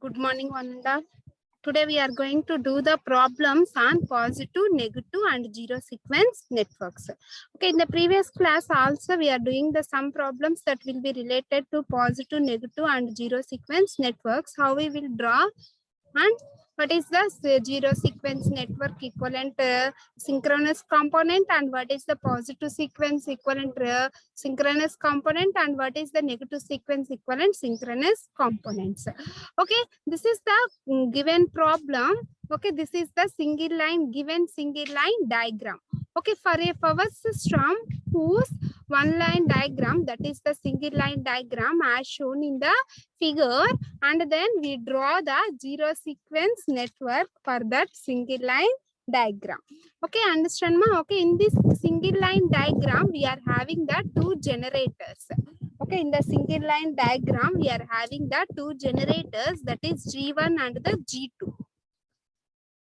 Good morning, Wanda. Today we are going to do the problems on positive, negative and zero sequence networks. Okay, in the previous class also we are doing the some problems that will be related to positive, negative and zero sequence networks. How we will draw and what is the zero sequence network equivalent synchronous component, and what is the positive sequence equivalent synchronous component, and what is the negative sequence equivalent synchronous components. Okay, this is the given problem. Okay, this is the single line given single line diagram. Okay, for a power system whose one line diagram, that is the single line diagram as shown in the figure, and then we draw the zero sequence network for that single line diagram. Okay, understand ma? Okay, in this single line diagram we are having the two generators. Okay, in the single line diagram we are having the two generators, that is G1 and the G2.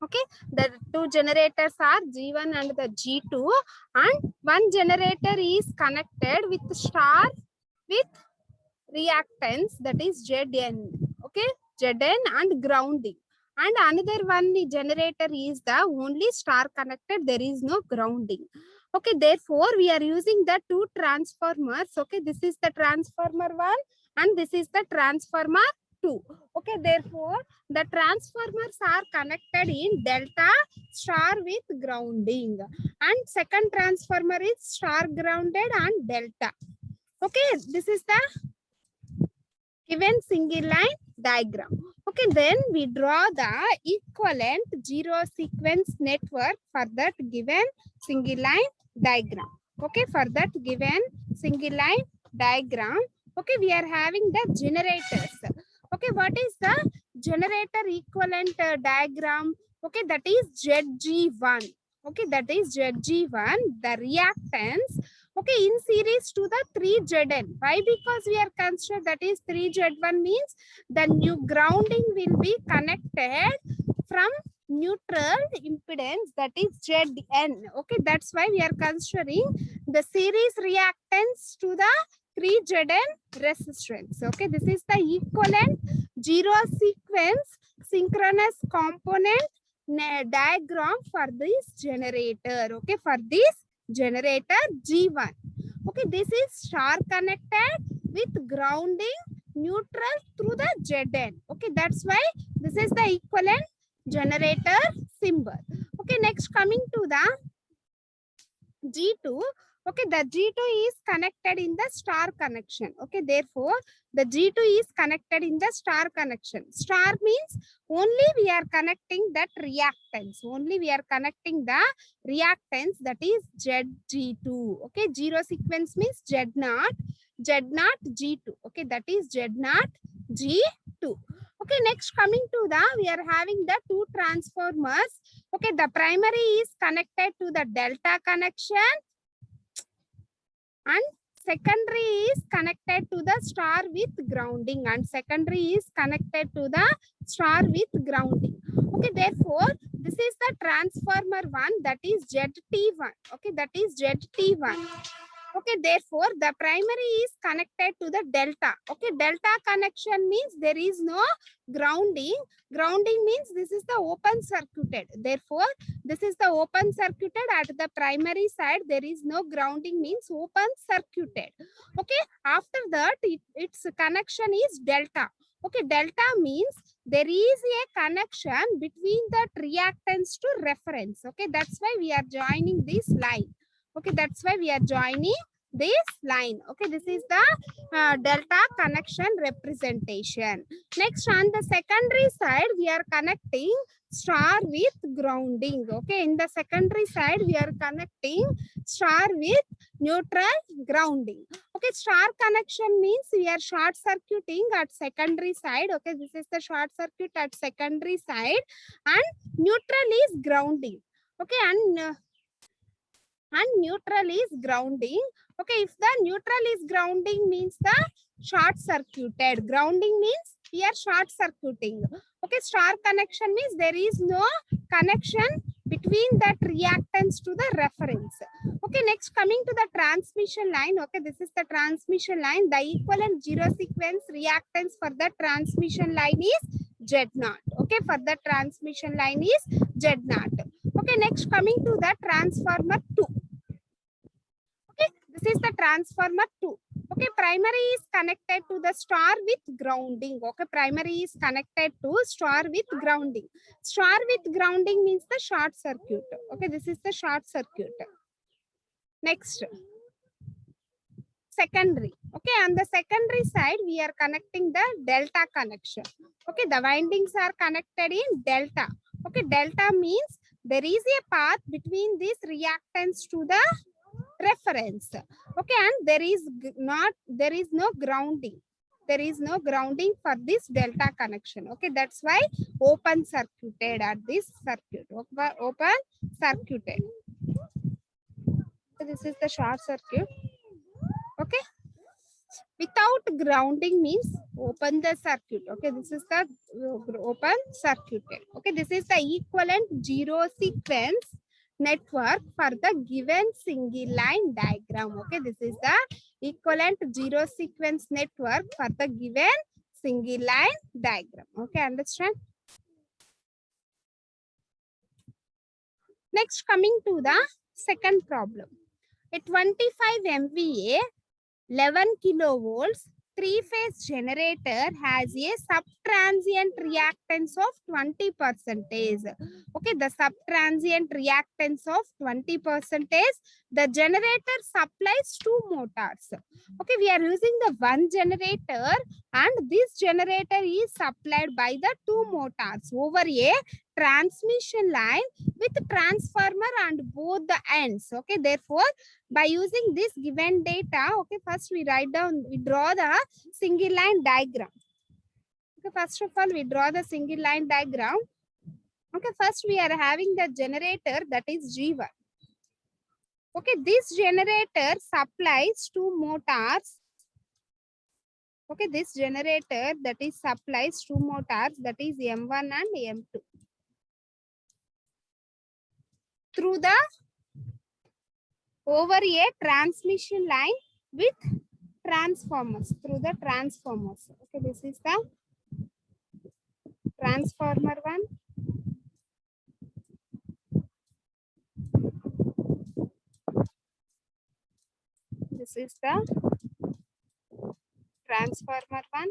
Okay, the two generators are G1 and the G2, and one generator is connected with star with reactance, that is Zn. Okay, Zn and grounding, and another one the generator is the only star connected, there is no grounding. Okay, therefore we are using the two transformers. Okay, this is the transformer 1 and this is the transformer 2. Okay, therefore the transformers are connected in delta star with grounding, and second transformer is star grounded and delta. Okay, this is the given single line diagram. Okay, then we draw the equivalent zero sequence network for that given single line diagram. Okay, for that given single line diagram, okay, we are having the generators. Okay, what is the generator equivalent diagram? Okay, that is ZG1. Okay, that is ZG1, the reactance. Okay, in series to the 3Zn. Why? Because we are considered that is 3Z1 means the new grounding will be connected from neutral impedance, that is Zn. Okay, that's why we are considering the series reactance to the 3Zn resistance. Okay, this is the equivalent zero sequence synchronous component diagram for this generator. Okay, for this generator G1. Okay, this is star connected with grounding neutral through the Zn. Okay, that's why this is the equivalent generator symbol. Okay, next coming to the G2. Okay, the G2 is connected in the star connection. Okay, therefore the G2 is connected in the star connection. Star means only we are connecting that reactance. Only we are connecting the reactance, that is ZG2. Okay, zero sequence means Z0, Z0 G2. Okay, that is Z0 G2. Okay, next coming to the, we are having the two transformers. Okay, the primary is connected to the delta connection and secondary is connected to the star with grounding, and secondary is connected to the star with grounding. Okay, therefore this is the transformer 1, that is ZT1. Okay, that is ZT1. Okay, therefore the primary is connected to the delta. Okay, delta connection means there is no grounding. Grounding means this is the open circuited. Therefore this is the open circuited. At the primary side there is no grounding, means open circuited. Okay, after that its connection is delta. Okay, delta means there is a connection between that reactance to reference. Okay, that's why we are joining this line. Okay, that's why we are joining this line. Okay, this is the delta connection representation. Next, on the secondary side we are connecting star with grounding. Okay, in the secondary side we are connecting star with neutral grounding. Okay, star connection means we are short circuiting at secondary side. Okay, this is the short circuit at secondary side, and neutral is grounding. Okay, and neutral is grounding. Okay, if the neutral is grounding means the short circuited. Grounding means we are short circuiting. Okay, star connection means there is no connection between that reactance to the reference. Okay, next coming to the transmission line. Okay, this is the transmission line. The equivalent zero sequence reactance for the transmission line is Z0. Okay, for the transmission line is Z0. Okay, next coming to the transformer 2. Okay, this is the transformer 2. Okay, primary is connected to the star with grounding. Okay, primary is connected to star with grounding. Star with grounding means the short circuit. Okay, this is the short circuit. Next, secondary. Okay, on the secondary side, we are connecting the delta connection. Okay, the windings are connected in delta. Okay, delta means there is a path between these reactance to the reference. Okay, and there is no grounding. There is no grounding for this delta connection. Okay, that's why open circuited at this circuit. Open circuited. So this is the short circuit. Okay, without grounding means open the circuit. Okay, this is the open circuited. Okay, this is the equivalent zero sequence network for the given single line diagram. Okay, this is the equivalent zero sequence network for the given single line diagram. Okay, understand? Next, coming to the second problem. A 25 MVA 11 kilovolts three-phase generator has a subtransient reactance of 20%. Okay, the subtransient reactance of 20%. The generator supplies two motors. Okay, we are using the one generator and this generator is supplied by the two motors over a transmission line with transformer and both the ends. Okay, therefore, by using this given data, okay, first we draw the single line diagram. Okay, first of all, we draw the single line diagram. Okay, first we are having the generator that is G1. Okay, this generator supplies two motors. Okay, this generator that is supplies two motors, that is M1 and M2. Through the over a transmission line with transformers, through the transformers. Okay, this is the transformer 1. This is the transformer 1.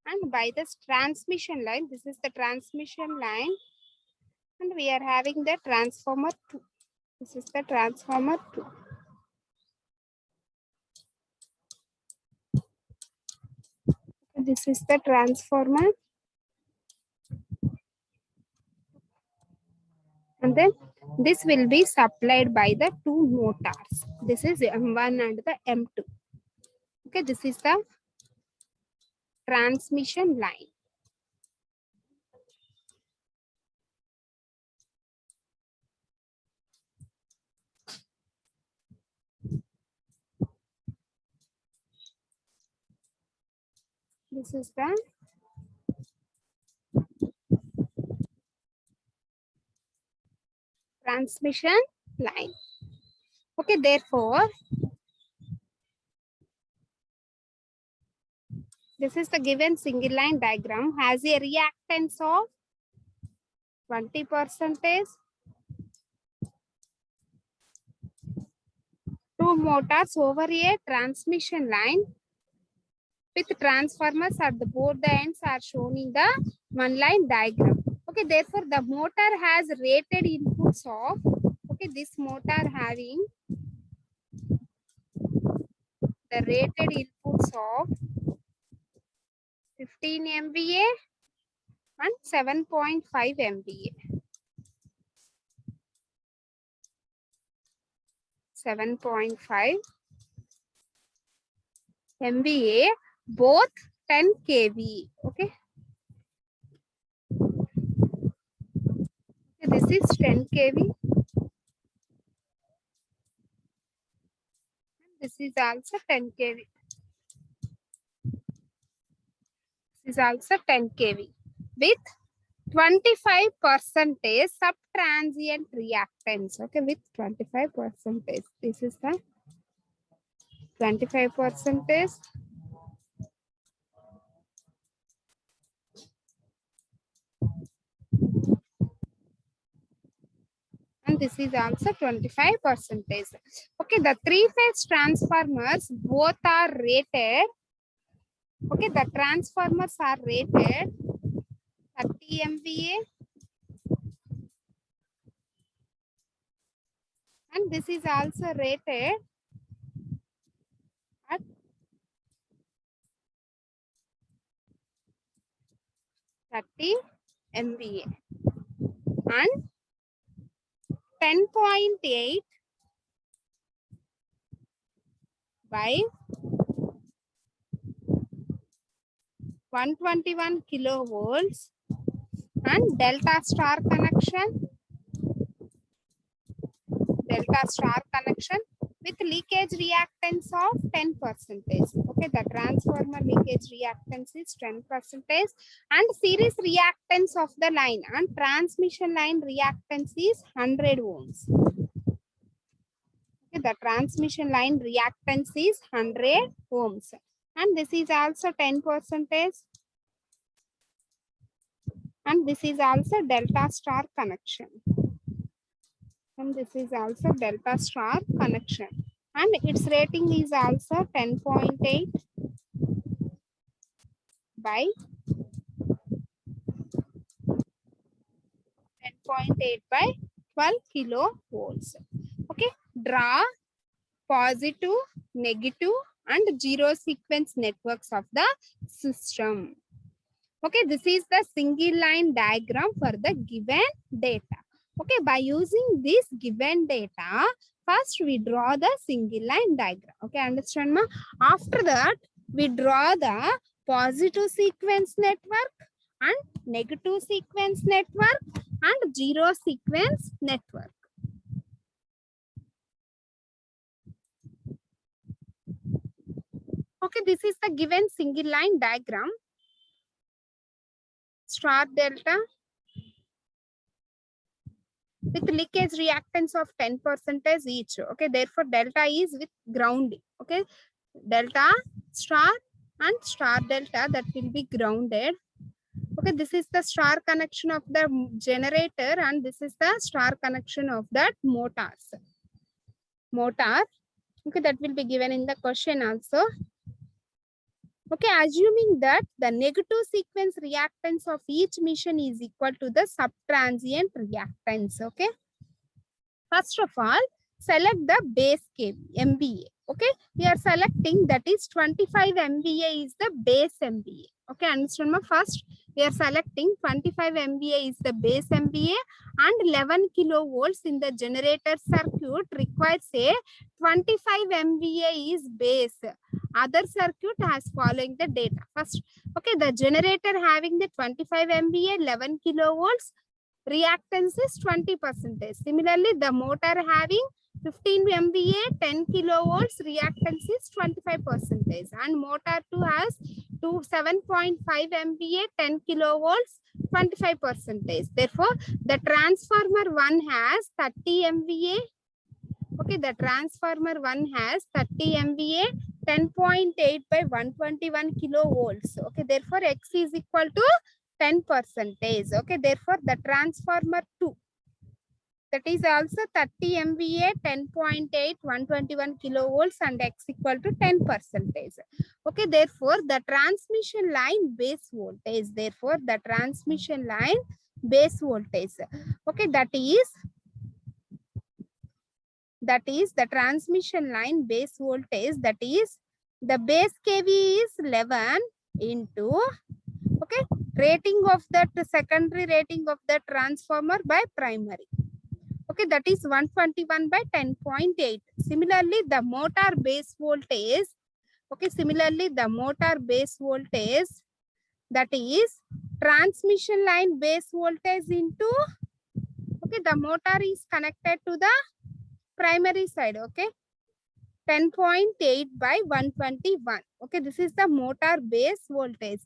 And by this transmission line, this is the transmission line. And we are having the transformer 2. This is the transformer 2. This is the transformer. And then this will be supplied by the two motors. This is M1 and the M2. Okay, this is the transmission line. This is the transmission line. Okay, therefore, this is the given single line diagram, has a reactance of 20%. Two motors over a transmission line with transformers at the both the ends are shown in the one line diagram. Okay, therefore the motor has rated inputs of, okay, this motor having the rated inputs of 15 MVA and 7.5 MVA. 7.5 MVA, both 10 kV. Okay. This is 10 kV. This is also 10 kV. This is also 10 kV with 25% subtransient reactance. Okay, with 25%. This is the 25% this is also 25%. Okay, the three-phase transformers both are rated. Okay, the transformers are rated 30 MVA and this is also rated at 30 MVA and 10.8 by 121 kilovolts and delta star connection with leakage reactance of 10%. Okay, the transformer leakage reactance is 10% and series reactance of the line and transmission line reactance is 100 ohms. Okay, the transmission line reactance is 100 ohms and this is also 10% and this is also delta star connection. And this is also delta star connection and its rating is also 10.8 by 12 kilovolts. Okay, draw positive, negative and zero sequence networks of the system. Okay, this is the single line diagram for the given data. Okay, by using this given data, first we draw the single line diagram. Okay, understand ma? After that, we draw the positive sequence network and negative sequence network and zero sequence network. Okay, this is the given single line diagram. Star delta with leakage reactance of 10% each. Okay, therefore delta is with grounding. Okay, delta star and star delta that will be grounded. Okay, this is the star connection of the generator and this is the star connection of that motor. Okay, that will be given in the question also. Okay, assuming that the negative sequence reactance of each mission is equal to the subtransient reactance. Okay, first of all, select the base MVA. Okay, we are selecting that is 25 MVA is the base MVA. Okay, understand? First, we are selecting 25 MVA is the base MVA and 11 kilovolts in the generator circuit requires a 25 MVA is base. Other circuit has following the data. First, okay, the generator having the 25 MVA, 11 kilovolts, reactance is 20%. Similarly, the motor having 15 MVA, 10 kilovolts, reactance is 25%. And motor 2 has 7.5 MVA, 10 kilovolts, 25%. Therefore, the transformer 1 has 30 MVA. Okay, the transformer 1 has 30 MVA, 10.8 by 121 kilovolts. Okay, therefore, X is equal to 10%. Okay, therefore, the transformer 2 that is also 30 MVA, 10.8, 121 kilovolts and X equal to 10%. Okay, therefore, the transmission line base voltage. Therefore, the transmission line base voltage. Okay, that is the transmission line base voltage. That is the base kV is 11 into okay rating of that secondary rating of the transformer by primary. Okay, that is 121 by 10.8. Similarly, the motor base voltage. Okay, similarly the motor base voltage that is transmission line base voltage into okay the motor is connected to the primary side. Okay, 10.8 by 121. Okay, this is the motor base voltage.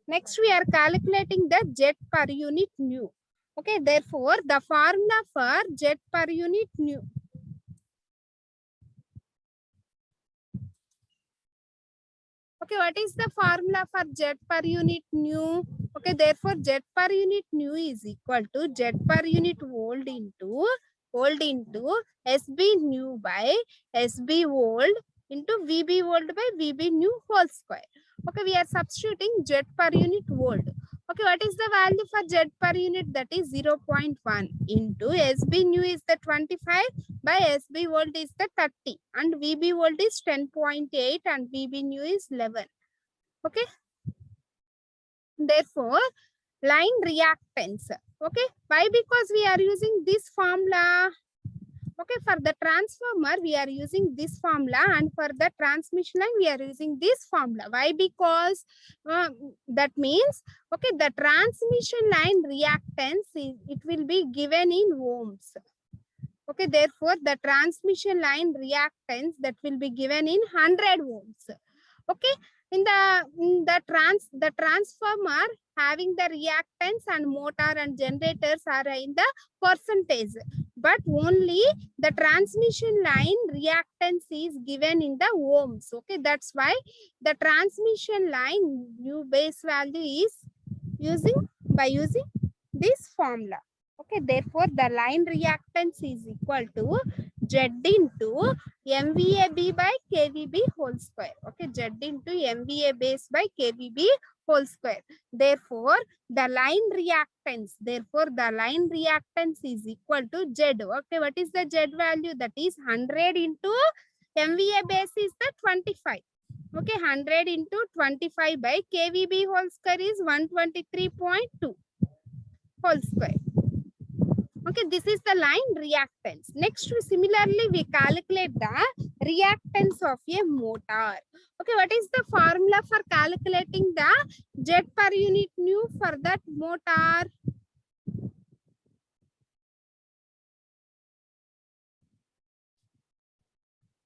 Next, we are calculating the jet per unit nu. Okay, therefore, the formula for jet per unit nu. Okay, what is the formula for jet per unit nu? Okay, therefore, jet per unit nu is equal to jet per unit volt into old into SB new by SB old into VB old by VB new whole square. Okay, we are substituting Z per unit old. Okay, what is the value for Z per unit? That is 0.1 into SB new is the 25 by SB old is the 30 and VB old is 10.8 and VB new is 11. Okay. Therefore, line reactance. Okay. Why? Because we are using this formula. Okay. For the transformer, we are using this formula, and for the transmission line, we are using this formula. Why? Because that means, okay, the transmission line reactance is, it will be given in ohms. Okay. Therefore, the transmission line reactance that will be given in 100 ohms. Okay. In the transformer having the reactance and motor and generators are in the percentage, but only the transmission line reactance is given in the ohms. Okay, that's why the transmission line new base value is using this formula. Okay, therefore the line reactance is equal to Z into MVAB by KVB whole square. Okay, Z into MVA base by KVB whole square. Therefore, the line reactance is equal to Z. Okay, what is the Z value? That is 100 into MVA base is the 25. Okay, 100 into 25 by KVB whole square is 123.2 whole square. Okay, this is the line reactance. Next, similarly, we calculate the reactance of a motor. Okay, what is the formula for calculating the Z per unit new for that motor?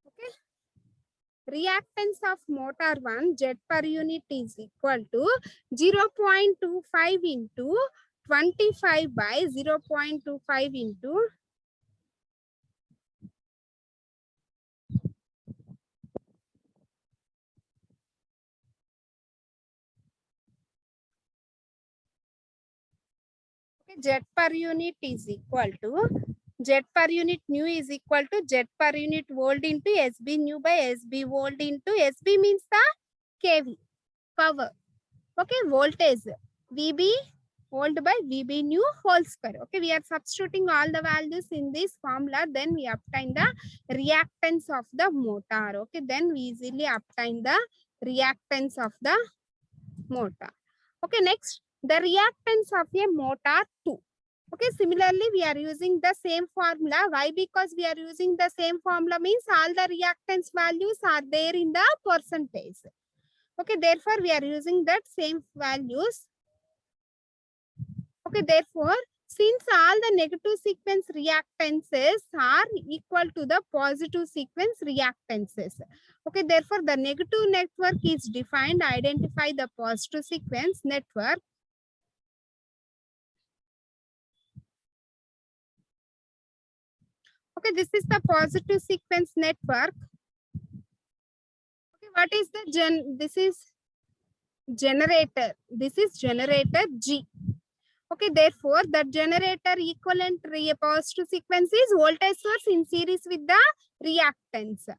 Okay, reactance of motor 1 Z per unit is equal to 0.25 into 25 by 0.25 into Z per unit is equal to Z per unit new is equal to Z per unit volt into SB new by SB volt into SB means the kV power. Okay, voltage VB volt by VB new whole square. Okay, we are substituting all the values in this formula. Then we obtain the reactance of the motor. Okay, then we easily obtain the reactance of the motor. Okay, next the reactance of a motor 2. Okay, similarly, we are using the same formula. Why? Because we are using the same formula means all the reactance values are there in the percentage. Okay, therefore, we are using that same values. Okay, therefore, since all the negative sequence reactances are equal to the positive sequence reactances. Okay, therefore, the negative network is defined. Identify the positive sequence network. Okay, this is the positive sequence network. Okay, what is the this is generator. This is generator G. Okay, therefore, the generator equivalent positive sequence is voltage source in series with the reactance.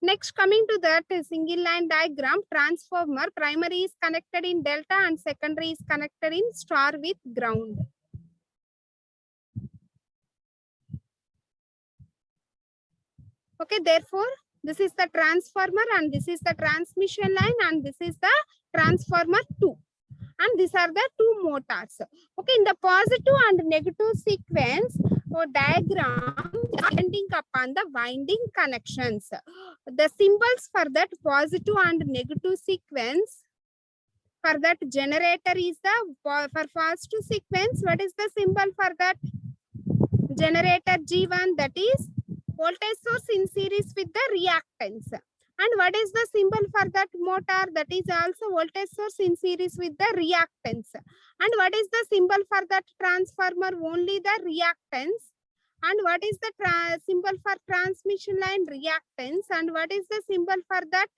Next, coming to that single line diagram, transformer, primary is connected in delta and secondary is connected in star with ground. Okay, therefore, this is the transformer and this is the transmission line and this is the transformer 2. And these are the two motors. Okay, in the positive and negative sequence or diagram, depending upon the winding connections. The symbols for that positive and negative sequence for that generator is the, for positive sequence, what is the symbol for that generator G1? That is voltage source in series with the reactance. And what is the symbol for that motor? That is also voltage source in series with the reactance. And what is the symbol for that transformer? Only the reactance. And what is the symbol for transmission line? Reactance. And what is the symbol for that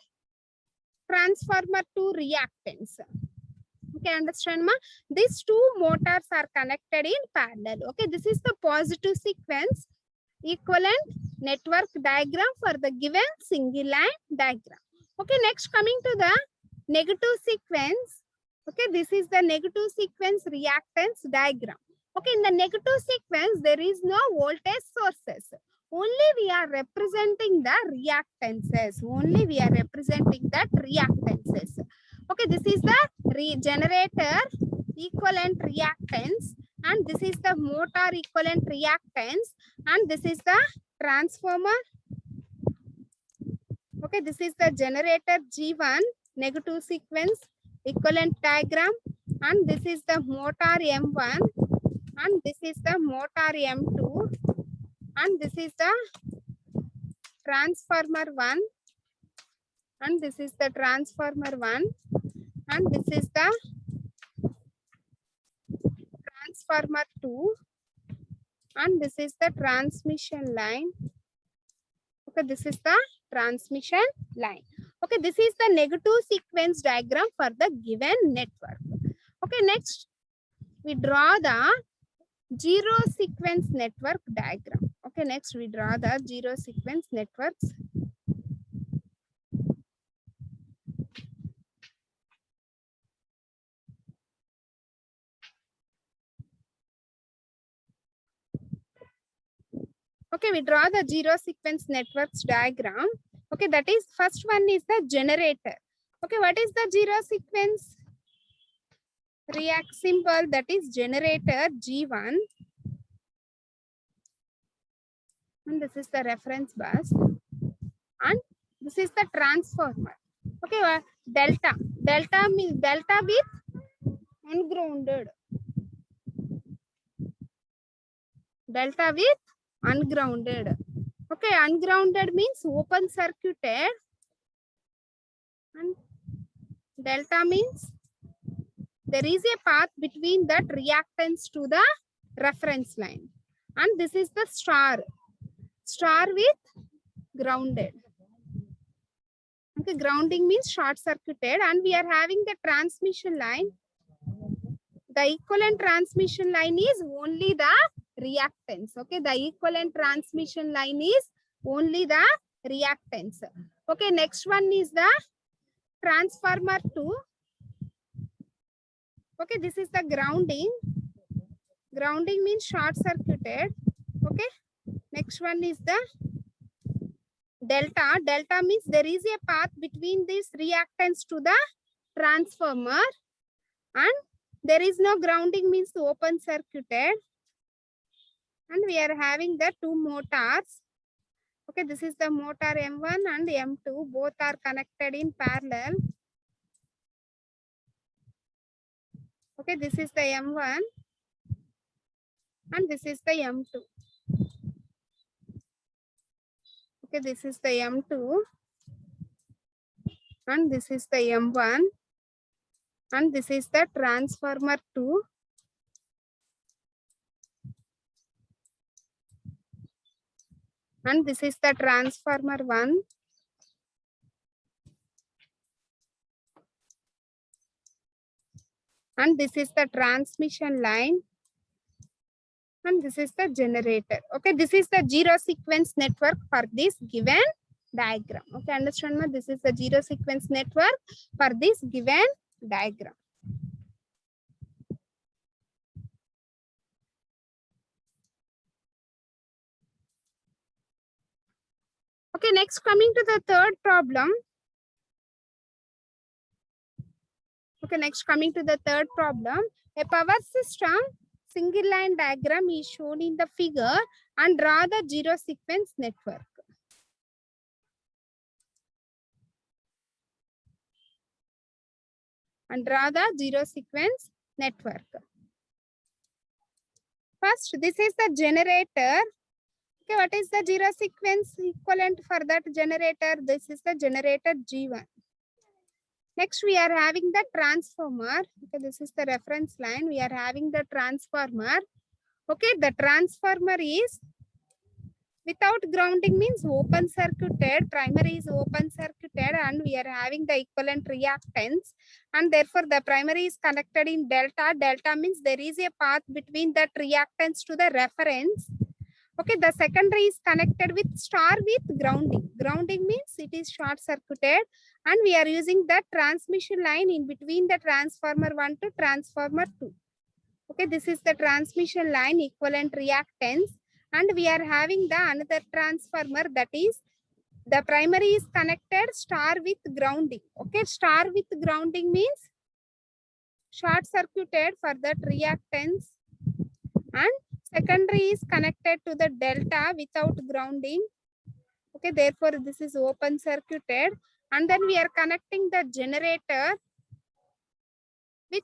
transformer to reactance? Okay, understand ma? These two motors are connected in parallel. Okay, this is the positive sequence. equivalent network diagram for the given single line diagram. Okay, next coming to the negative sequence. Okay, this is the negative sequence reactance diagram. Okay, in the negative sequence, there is no voltage sources. Only we are representing the reactances. Only we are representing that reactances. Okay, this is the generator equivalent reactance, and this is the motor equivalent reactance, and this is the transformer. Okay, this is the generator G1 negative sequence equivalent diagram, and this is the motor M1, and this is the motor M2, and this is the transformer 1, and this is the transformer 1, and this is the transformer 2, and this is the transmission line. Okay, this is the transmission line. Okay, this is the negative sequence diagram for the given network. Okay, next we draw the zero sequence network diagram. Okay, next we draw the zero sequence networks. Okay, we draw the zero sequence networks diagram. Okay, that is first one is the generator. Okay, what is the zero sequence react symbol? That is generator G1, and this is the reference bus, and this is the transformer. Okay, delta. Delta means delta with ungrounded. Delta with ungrounded. Okay, ungrounded means open circuited, and delta means there is a path between that reactance to the reference line, and this is the star. Star with grounded. Okay, grounding means short circuited, and we are having the transmission line. The equivalent transmission line is only the reactance. Okay, the equivalent transmission line is only the reactance. Okay, next one is the transformer 2. Okay, this is the grounding. Grounding means short circuited. Okay, next one is the delta. Delta means there is a path between this reactance to the transformer, and there is no grounding means open circuited, and we are having the two motors. Okay, this is the motor M1 and M2. Both are connected in parallel. Okay, this is the M1 and this is the M2. Okay, this is the M2 and this is the M1 and this is the transformer 2. And this is the transformer 1. And this is the transmission line. And this is the generator. Okay, this is the zero sequence network for this given diagram. Okay, understand me? This is the zero sequence network for this given diagram. Okay, next coming to the third problem. Okay, next coming to the third problem. A power system single line diagram is shown in the figure and draw the zero sequence network. And draw the zero sequence network. First, this is the generator. Okay, what is the zero sequence equivalent for that generator? This is the generator G1. Next, we are having the transformer. Okay, this is the reference line. We are having the transformer. Okay, the transformer is without grounding means open circuited. Primary is open circuited, and we are having the equivalent reactance. And therefore, the primary is connected in delta. Delta means there is a path between that reactance to the reference. Okay, the secondary is connected with star with grounding. Grounding means it is short circuited, and we are using the transmission line in between the transformer 1 to transformer 2. Okay, this is the transmission line equivalent reactance, and we are having the another transformer, that is the primary is connected star with grounding. Okay, star with grounding means short circuited for that reactance, and secondary is connected to the delta without grounding. Okay, therefore this is open circuited, and then we are connecting the generator with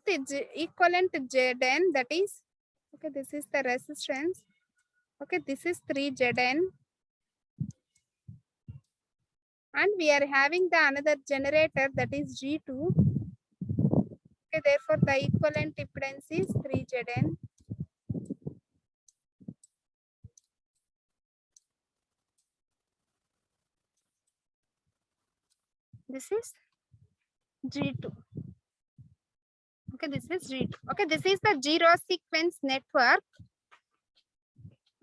equivalent Zn, that is, okay, this is the resistance. Okay, this is 3 Zn, and we are having the another generator, that is G2. Okay, therefore the equivalent impedance is 3 Zn. This is G2. Okay, this is G2. Okay, this is the zero sequence network.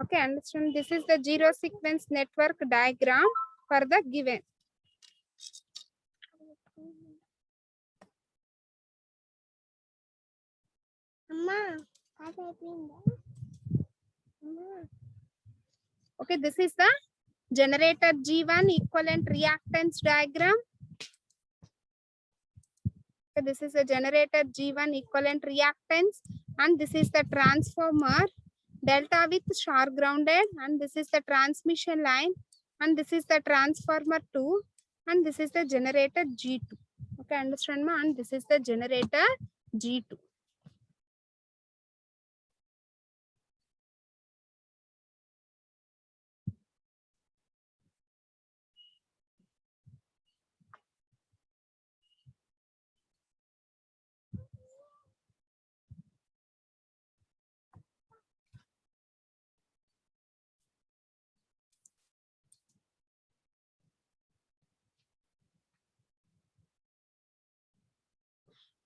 Okay, understand, this is the zero sequence network diagram for the given. Okay, this is the generator G1 equivalent reactance diagram. Okay, this is a generator G1 equivalent reactance, and this is the transformer delta with star grounded, and this is the transmission line, and this is the transformer 2, and this is the generator G2. Okay, understand ma? And this is the generator G2.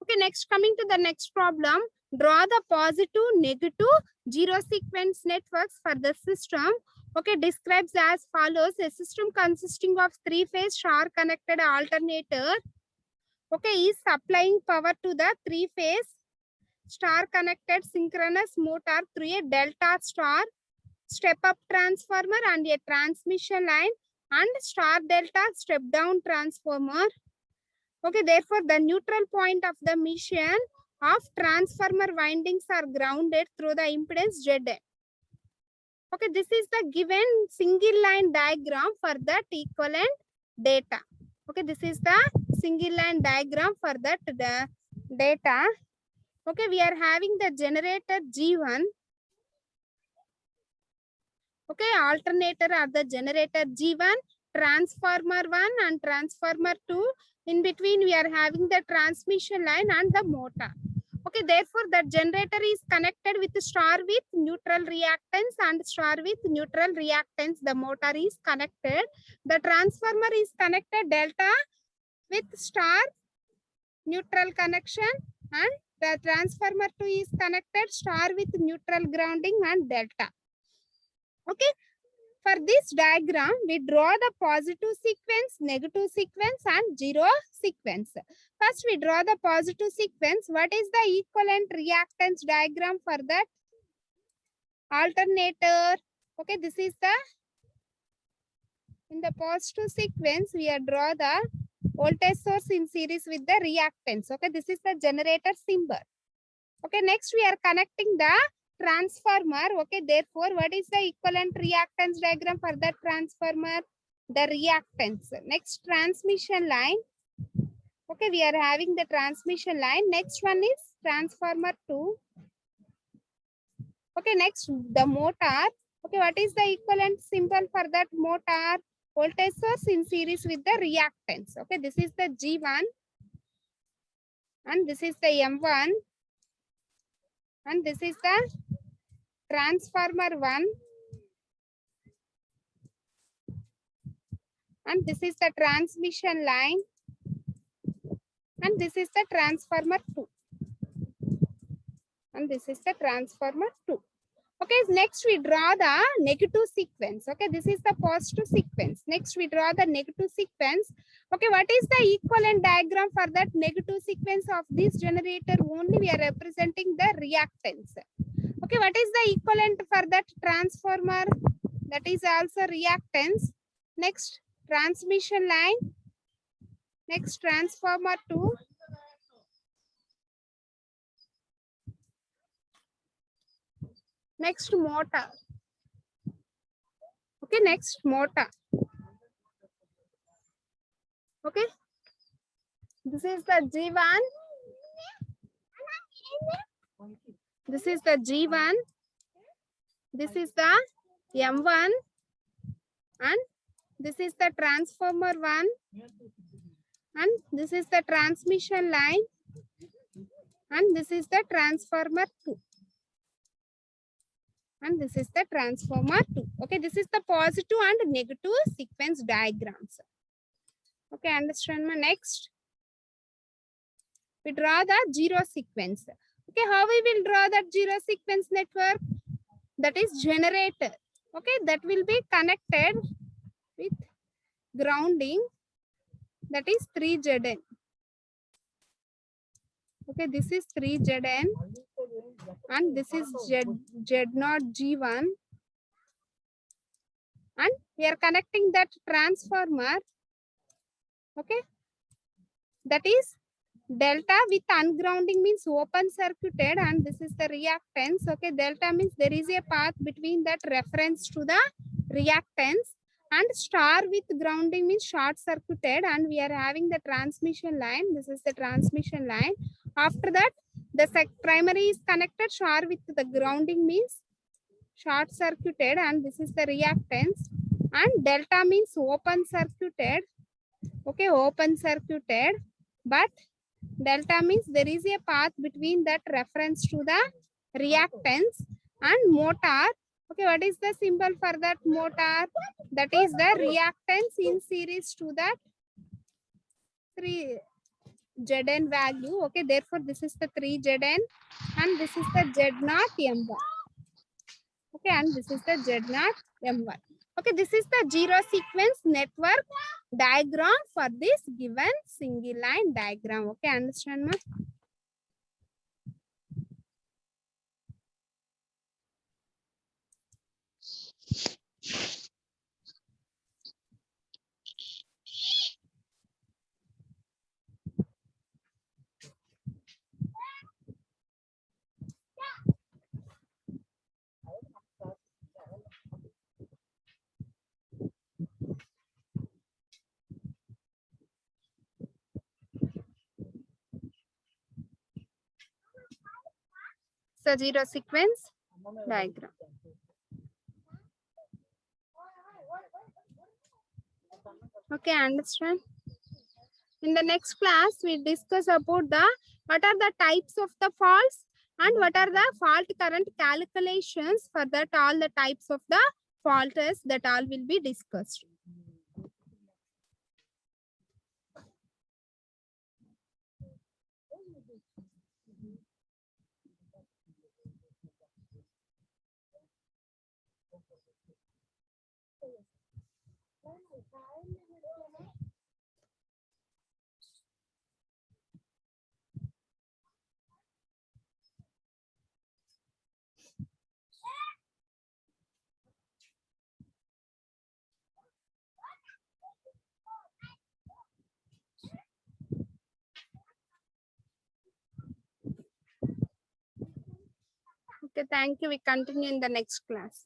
Okay, next, coming to the next problem, draw the positive, negative, zero sequence networks for the system. Okay, describes as follows: a system consisting of three-phase star connected alternator. Okay, is supplying power to the three-phase star connected synchronous motor through a delta star step up transformer and a transmission line, and star delta step down transformer. Okay, therefore the neutral point of the mission of transformer windings are grounded through the impedance Zn. Okay, this is the given single line diagram for that equivalent data. Okay, this is the single line diagram for that data. Okay, we are having the generator G1. Okay, alternator are the generator G1, transformer 1 and transformer 2. In between, we are having the transmission line and the motor. Okay, therefore, the generator is connected with star with neutral reactance and star with neutral reactance. The motor is connected. The transformer is connected delta with star neutral connection, and the transformer 2 is connected star with neutral grounding and delta. Okay, for this diagram, we draw the positive sequence, negative sequence, and zero sequence. First, we draw the positive sequence. What is the equivalent reactance diagram for that alternator? Okay, this is the, in the positive sequence, we are draw the voltage source in series with the reactance. Okay, this is the generator symbol. Okay, next we are connecting the transformer. Okay, therefore, what is the equivalent reactance diagram for that transformer? The reactance. Next, transmission line. Okay, we are having the transmission line. Next one is transformer 2. Okay, next, the motor. Okay, what is the equivalent symbol for that motor? Voltage source in series with the reactance. Okay, this is the G1, and this is the M1, and this is the transformer 1, and this is the transmission line, and this is the transformer 2, and this is the transformer 2. Okay, Okay, next we draw the negative sequence. Okay, this is the positive sequence. Next we draw the negative sequence. Okay, what is the equivalent diagram for that negative sequence of this generator? Only we are representing the reactance. Okay, what is the equivalent for that transformer? That is also reactance. Next, transmission line. Next, transformer 2. Next, motor. Okay, next, motor. Okay, this is the G1. This is the G1. This is the M1. And this is the transformer 1. And this is the transmission line. And this is the transformer 2. And this is the transformer 2. Okay, this is the positive and negative sequence diagrams. Okay, understand my next. We draw the zero sequence. Okay, how we will draw that zero sequence network? That is generator. Okay, that will be connected with grounding. That is 3Zn. Okay, this is 3Zn. And this is Z0 G1. And we are connecting that transformer. Okay, that is delta with ungrounding means open circuited, and this is the reactance. Okay, delta means there is a path between that reference to the reactance, and star with grounding means short circuited, and we are having the transmission line. This is the transmission line. After that, the primary is connected, star with the grounding means short circuited, and this is the reactance, and delta means open circuited. Okay, open circuited, but delta means there is a path between that reference to the reactance, and motor. Okay, what is the symbol for that motor? That is the reactance in series to that 3Zn value. Okay, therefore this is the 3Zn, and this is the Z0 M1. Okay, and this is the Z0 M1. Okay, this is the zero sequence network diagram for this given single line diagram. Okay, understand ma? So zero sequence diagram. Okay, understand. In the next class, we discuss about the what are the types of the faults and what are the fault current calculations. For that, all the types of the faults that all will be discussed. Okay, thank you. We continue in the next class.